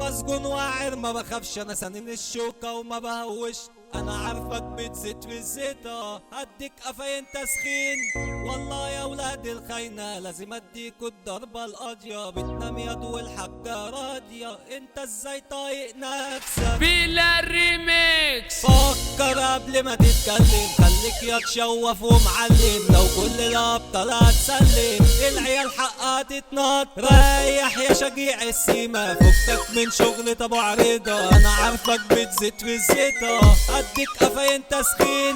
مسجون واعر ما بخافش، انا سنين الشوكة وما بهوش. انا عارفك بتزيد في الزيطة، هديك قفاين تسخين. والله يا ولاد الخاينة لازم اديكوا الضربة القاضية. بتنام يا ضو الحاجة راضية، انت ازاي طايق نفسك؟ بلا ريميكس. فكر قبل ما تتكلم، خليك يا تشوف ومعلم. لو كل الابطال هتسلم العيال حقها تتنط. ريح يا شجيع السيما، فكك من شغل ابو عريضة. انا عارفك بتزيد في الزيطة، اديك قفاين تسخين.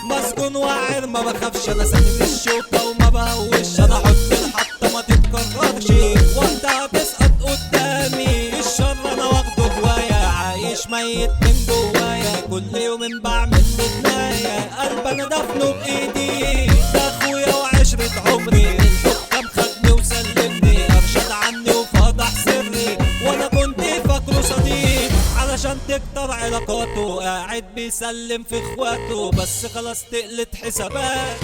مسجون واعر ما بخافش، انا سنين الشوكة وما بهوش. انا احط الحطة ما تتكررش، وقتها تسقط قدامي. الشر انا واخده هواية، عايش ميت من جوايا. كل يوم بعمل بداية، قلب انا دفنه بايدي. ده اخويا وعشرة عمري، الحكام خدني وسلمني. ارشد عني وفضح سري، وانا كنت فاكره صديق. علشان تكتر علاقاته قاعد بيسلم في اخواته، بس خلاص تقلت حسابات.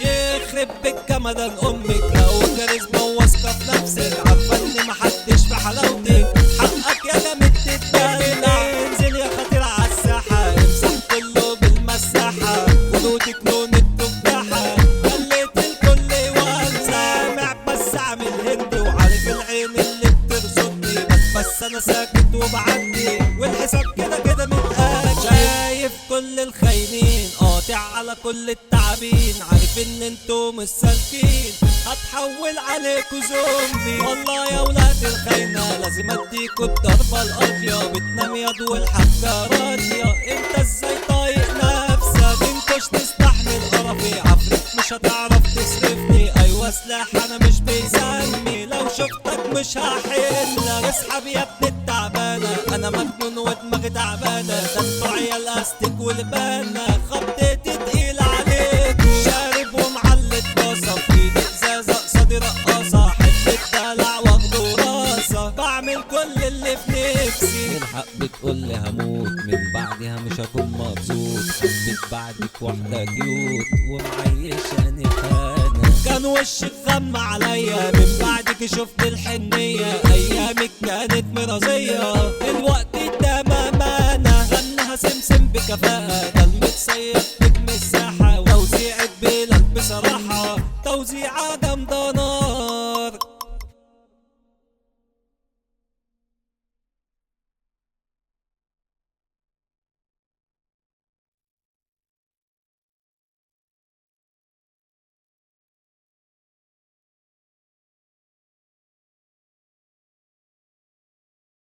يخرب بك جمدان امك، لو كاريزما وواثقه في نفسك. عارفه ان محدش في حلاوتك، حقك يا جامد تتدلع. انزل يا خطير عالساحه، امسح كله بالمساحه. خدودك لون التفاحه، خليت الكل يولع. سامع بس عامل هندي، وعارف العين اللي بترصدني. بس انا ساكت وبعدي، والحساب كده كده متقاش. شايف كل الخاينين، قاطع على كل التعابين. عارف ان انتوا مش سالكين، هتحول عليكوا زومبي. والله يا ولاد الخاينة لازم اديكوا الضربة القاضية. بتنام يا ضو الحاجة راضية، انت ازاي طايق نفسك؟ انتوش تستحمل قرفي، عفريت مش هتعرف تصرفني. ايوه سلاح انا مش بيسمي، لو شفتك مش هحلك. اسحب يا ابن التعبانة، انا مجنون ودماغي تعبانة. ده انتوا عيال استك ولبانة، خبطتي تقيلة عليك. شارب ومعلق طاسة، في ايدي ازازة قصادي رقاصة. حتة دلع واخده راسة، بعمل كل اللي في نفسي. الحق بتقولي هموت، من بعدها مش هكون مبسوط. حبيت بعدك واحدة كيوت، ومعيشاني خانة. كان وشك غم عليا، من بعدك شفت الحنية. ايامك كانت مرضية، دلوقتي ده مامانة. غنها سمسم بكفاءة، ده المتصيف نجم الساحة. توزيعة بلاد بصراحة، توزيعة جامدة.